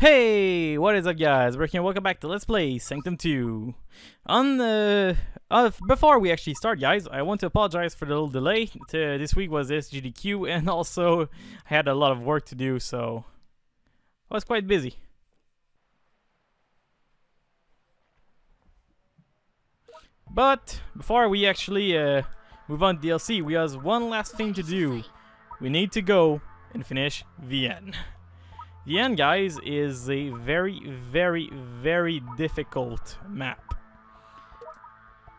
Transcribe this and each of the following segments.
Hey, what is up guys? We're here, welcome back to Let's Play Sanctum 2. Before we actually start guys, I want to apologize for the little delay. This week was SGDQ and also I had a lot of work to do, so I was quite busy. But before we actually move on to DLC, we have one last thing to do. We need to go and finish Vienne. The end, guys, is a very difficult map.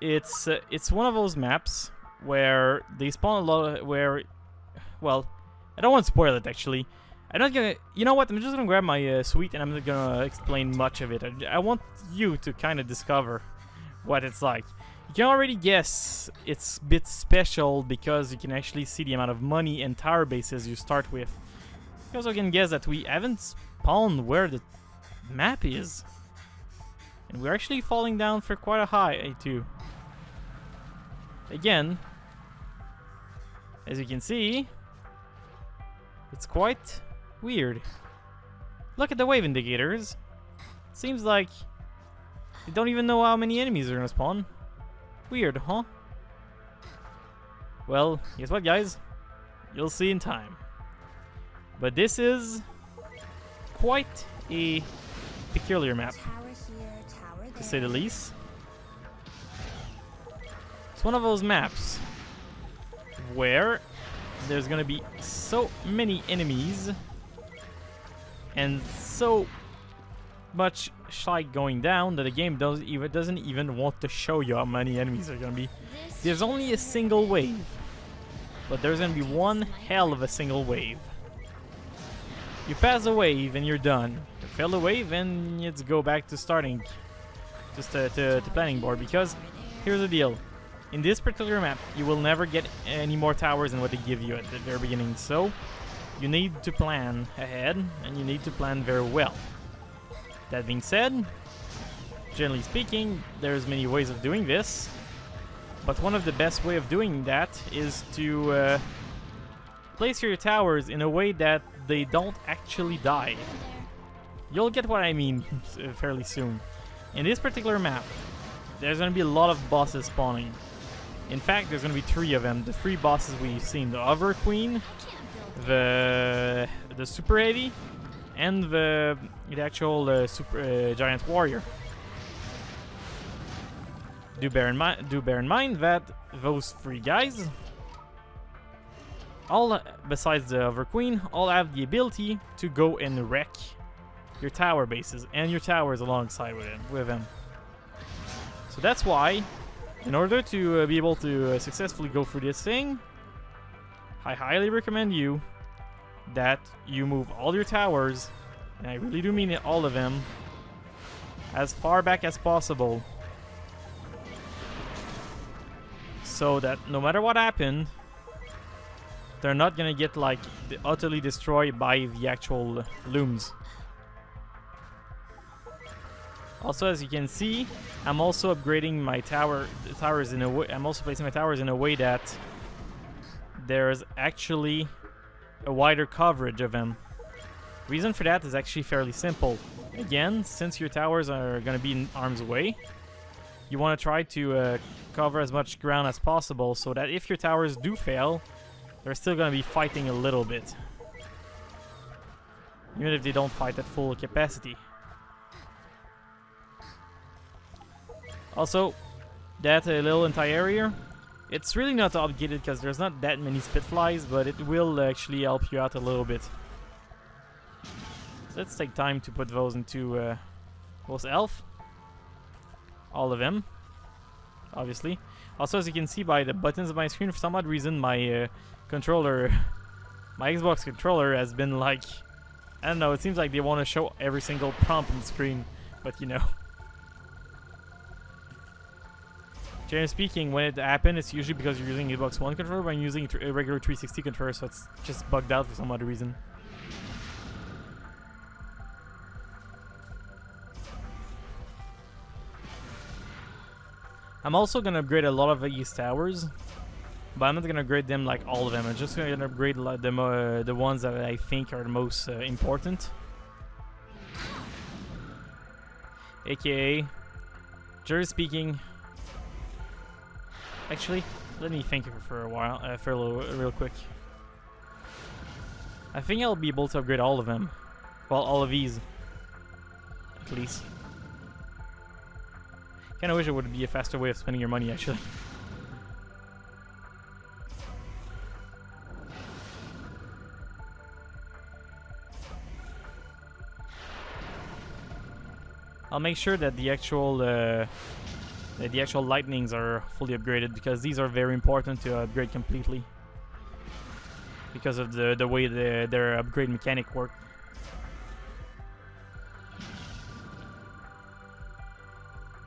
It's one of those maps where they spawn a lot of, well, I don't want to spoil it actually. I'm not gonna, you know what, I'm just gonna grab my suite and I'm not gonna explain much of it. I want you to kind of discover what it's like. You can already guess it's a bit special because you can actually see the amount of money and tower bases you start with. You also can guess that we haven't spawned where the map is. And we're actually falling down for quite a high too. Again, as you can see, it's quite weird. Look at the wave indicators. Seems like they don't even know how many enemies are gonna spawn. Weird, huh? Well, guess what guys? You'll see in time. But this is quite a peculiar map, to say the least. It's one of those maps where there's gonna be so many enemies and so much shite going down that the game doesn't even want to show you how many enemies are gonna be. There's only a single wave, but there's gonna be one hell of a single wave. You pass a wave and you're done. You fail a wave and you go back to starting, just to planning board, because here's the deal. In this particular map, you will never get any more towers than what they give you at the very beginning, so you need to plan ahead and you need to plan very well. That being said, generally speaking, there's many ways of doing this, but one of the best way of doing that is to place your towers in a way that they don't actually die. You'll get what I mean fairly soon. In this particular map, there's going to be a lot of bosses spawning. In fact, there's going to be 3 of them. The 3 bosses we've seen: the Hover Queen, the Super Heavy, and the actual Super Giant Warrior. Do bear in mind that those 3 guys, all besides the Hover Queen, all have the ability to go and wreck your tower bases and your towers alongside with them. So that's why, in order to be able to successfully go through this thing, I highly recommend you that you move all your towers, and I really do mean it, all of them, as far back as possible, so that no matter what happened, they're not gonna get like utterly destroyed by the actual looms. Also, as you can see, I'm also upgrading my towers in a way. I'm also placing my towers in a way that there's actually a wider coverage of them. Reason for that is actually fairly simple. Again, since your towers are gonna be in arm's way, you want to try to cover as much ground as possible, so that if your towers do fail, they're still going to be fighting a little bit, even if they don't fight at full capacity. Also, that little entire area, it's really not obligated because there's not that many Spitflies, but it will actually help you out a little bit. So let's take time to put those into those elf. All of them, obviously. Also, as you can see by the buttons of my screen, for some odd reason, my controller, my Xbox controller has been like, I don't know, it seems like they want to show every single prompt on the screen, but you know. Generally speaking, when it happens, it's usually because you're using Xbox One controller, but I'm using a regular 360 controller, so it's just bugged out for some other reason. I'm also gonna upgrade a lot of these towers, but I'm not gonna upgrade them like all of them. I'm just gonna upgrade the ones that I think are the most important. aka, generally speaking. Actually, let me think for a while, real quick. I think I'll be able to upgrade all of them. Well, all of these, at least. Kinda wish it would be a faster way of spending your money, actually. I'll make sure that the actual lightnings are fully upgraded, because these are very important to upgrade completely. Because of the way their upgrade mechanic work.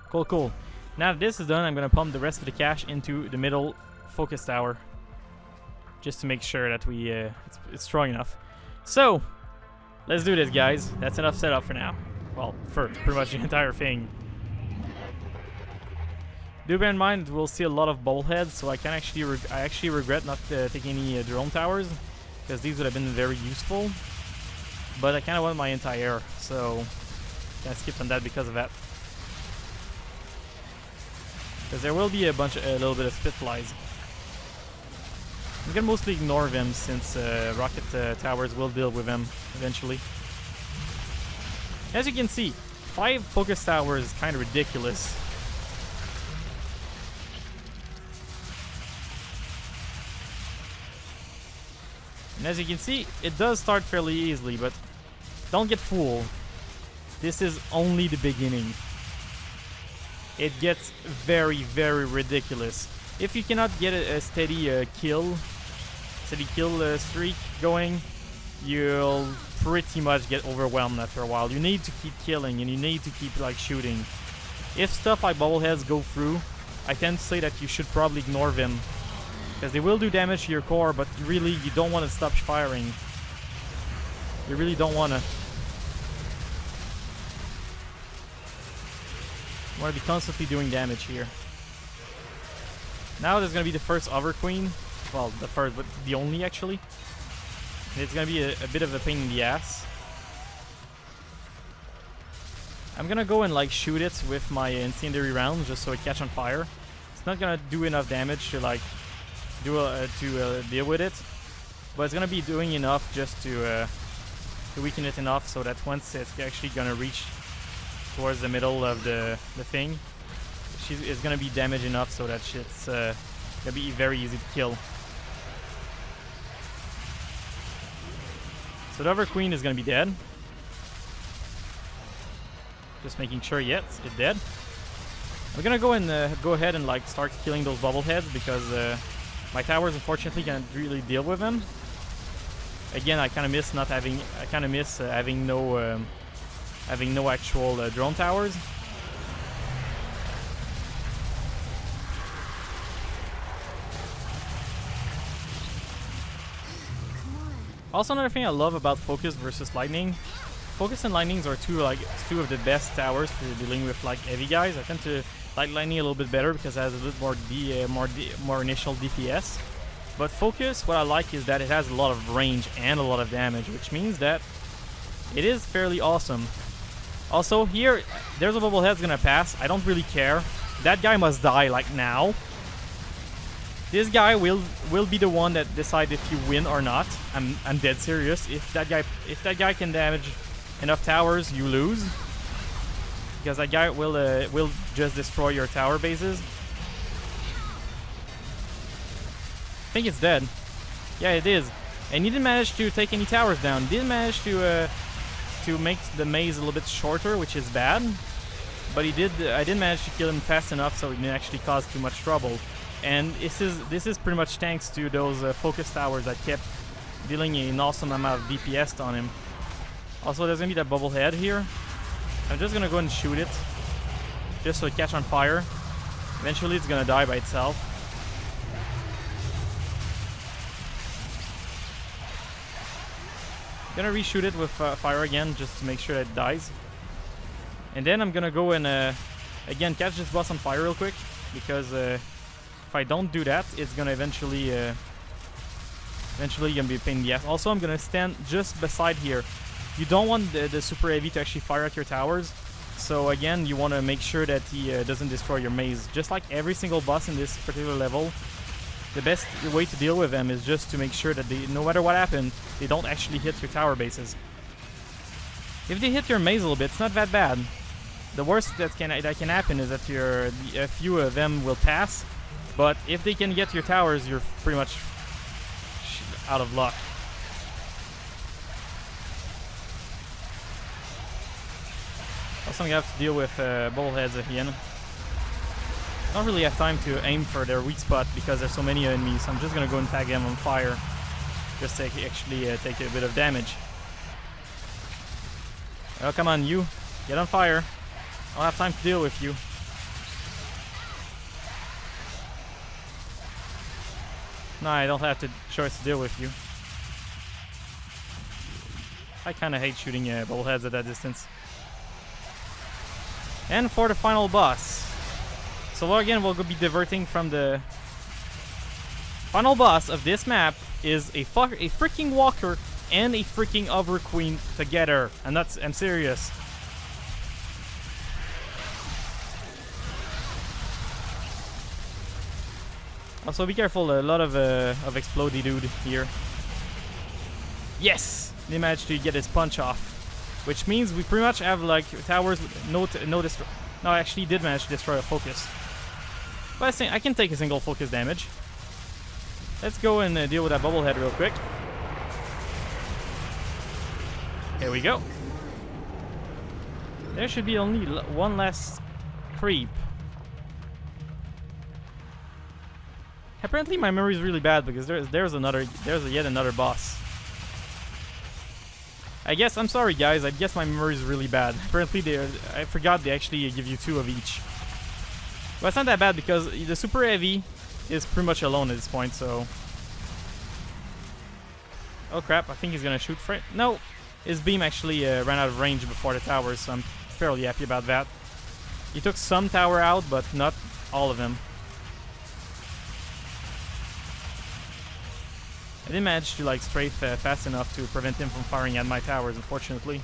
Cool, cool. Now that this is done, I'm gonna pump the rest of the cash into the middle focus tower, just to make sure that it's strong enough. So, let's do this, guys. That's enough setup for now. Well, for pretty much the entire thing. Do bear in mind we'll see a lot of bubbleheads, so I actually regret not taking any drone towers, because these would have been very useful. But I kind of want my anti-air, so I skipped on that because of that. Because there will be a little bit of Spitflies. I'm gonna mostly ignore them, since rocket towers will deal with them eventually. As you can see, 5 focus towers is kind of ridiculous. And as you can see, it does start fairly easily, but don't get fooled. This is only the beginning. It gets very, very ridiculous. If you cannot get a steady kill streak going, you'll pretty much get overwhelmed after a while. You need to keep killing, and you need to keep like shooting. If stuff like bubbleheads go through, I tend to say that you should probably ignore them, because they will do damage to your core, but really you don't want to stop firing. You really don't want to. You want to be constantly doing damage here. Now there's going to be the first Hover Queen. Well, the first, but the only actually. And it's going to be a bit of a pain in the ass. I'm going to go and like shoot it with my incendiary round just so it catch on fire. It's not going to do enough damage to like deal with it, but it's going to be doing enough just to weaken it enough so that once it's actually going to reach towards the middle of the thing, it's going to be damage enough so that it's going to be very easy to kill. So the Hover Queen is going to be dead. Just making sure, yes, it's dead. We're going to go and go ahead and like start killing those bubbleheads, because my towers unfortunately can't really deal with them. Again, I kind of miss having no actual drone towers. Also, another thing I love about Focus versus Lightning. Focus and Lightnings are two of the best towers for dealing with like heavy guys. I tend to like Lightning a little bit better because it has a little more initial DPS. But Focus, what I like is that it has a lot of range and a lot of damage, which means that it is fairly awesome. Also, here, there's a bubblehead's gonna pass. I don't really care. That guy must die like now. This guy will be the one that decides if you win or not. I'm dead serious. If that guy can damage enough towers, you lose, because that guy will just destroy your tower bases. I think it's dead. Yeah, it is. And he didn't manage to take any towers down. Didn't manage to make the maze a little bit shorter, which is bad. But he did. I didn't manage to kill him fast enough, so it didn't actually cause too much trouble. And this is pretty much thanks to those focus towers that kept dealing an awesome amount of DPS on him. Also, there's gonna be that bubblehead here. I'm just gonna go and shoot it, just so it catch on fire. Eventually, it's gonna die by itself. Gonna reshoot it with fire again, just to make sure that it dies. And then I'm gonna go and again catch this boss on fire real quick, because if I don't do that, it's gonna eventually gonna be a pain in the ass. Also, I'm gonna stand just beside here. You don't want the super heavy to actually fire at your towers, So again, you want to make sure that he doesn't destroy your maze. Just like every single boss in this particular level, the best way to deal with them is just to make sure that they, no matter what happens, they don't actually hit your tower bases. If they hit your maze a little bit, it's not that bad. The worst that can happen is that a few of them will pass, but if they can get your towers, you're pretty much out of luck. Also, you have to deal with bullheads again. I don't really have time to aim for their weak spot because there's so many enemies. I'm just gonna go and tag them on fire, just to actually take a bit of damage. Oh, come on, you. Get on fire. I don't have time to deal with you. No, I don't have the choice to deal with you. I kinda hate shooting bullheads at that distance. And for the final boss. So again, we'll be diverting from the final boss of this map is a freaking walker and a freaking Over Queen together. And I'm serious. Also, be careful. A lot of explodey dude here. Yes, they managed to get his punch off, which means we pretty much have like towers with no destroy. No, I actually did manage to destroy a focus. But I think I can take a single focus damage. Let's go and deal with that bubblehead real quick. Here we go. There should be only one less creep. Apparently my memory is really bad because there's yet another boss. I guess, I'm sorry guys, I guess my memory is really bad. Apparently I forgot they actually give you 2 of each. But it's not that bad because the super heavy is pretty much alone at this point, so... Oh crap, I think he's gonna shoot for it. No! His beam actually ran out of range before the towers, so I'm fairly happy about that. He took some tower out, but not all of them. I didn't manage to like strafe fast enough to prevent him from firing at my towers, unfortunately.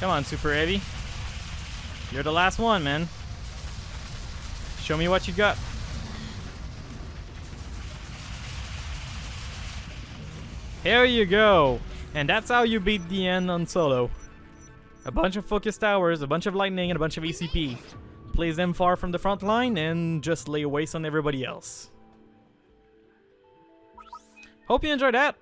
Come on, Super Heavy. You're the last one, man. Show me what you got. Here you go. And that's how you beat the end on solo. A bunch of focus towers, a bunch of lightning, and a bunch of ECP. Place them far from the front line and just lay waste on everybody else. Hope you enjoyed that.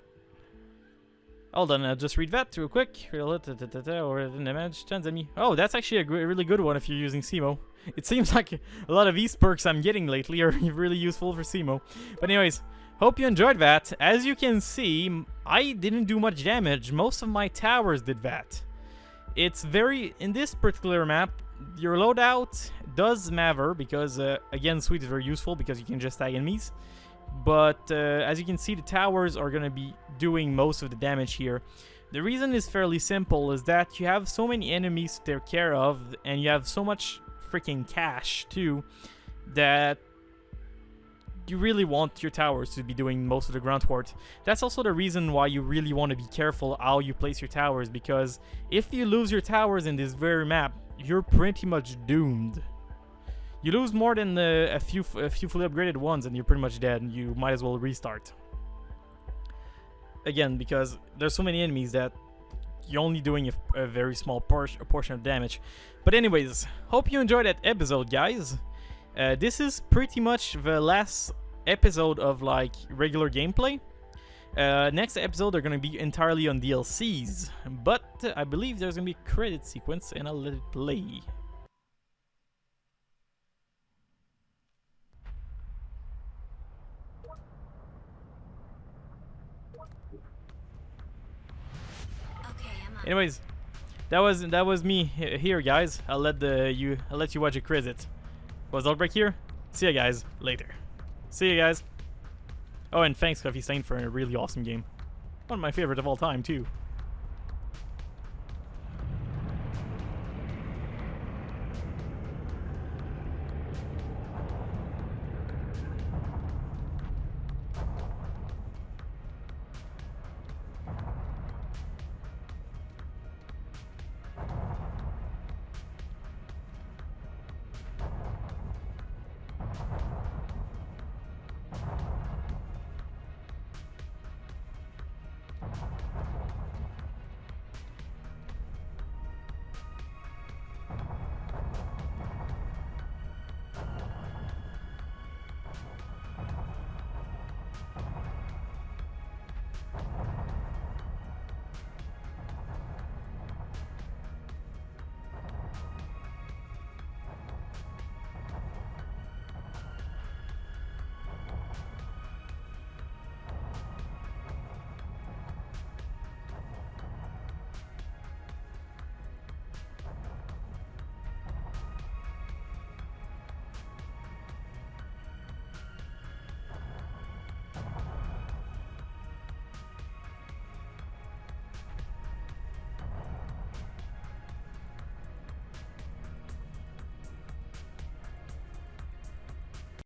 Hold on, I'll just read that real quick. Or damage, tons of me. Oh, that's actually a really good one if you're using Simo. It seems like a lot of these perks I'm getting lately are really useful for Simo. But anyways, hope you enjoyed that. As you can see, I didn't do much damage. Most of my towers did that. It's in this particular map, your loadout does matter because, again, Sweet is very useful because you can just tag enemies. But as you can see, the towers are going to be doing most of the damage here. The reason is fairly simple, is that you have so many enemies to take care of, and you have so much freaking cash too, that you really want your towers to be doing most of the grunt work. That's also the reason why you really want to be careful how you place your towers, because if you lose your towers in this very map, you're pretty much doomed. You lose more than a few fully upgraded ones and you're pretty much dead, and you might as well restart. Again, because there's so many enemies that you're only doing a very small portion of damage. But anyways, hope you enjoyed that episode, guys. This is pretty much the last episode of like regular gameplay. Next episode they're gonna be entirely on DLCs, but I believe there's gonna be a credit sequence and I'll let it play. Anyways, that was me here, guys. I'll let you watch a credit. Was Hailtothebreak here? See ya, guys, later. See ya, guys. Oh, and thanks, Coffee Stain, for a really awesome game. One of my favorite of all time, too.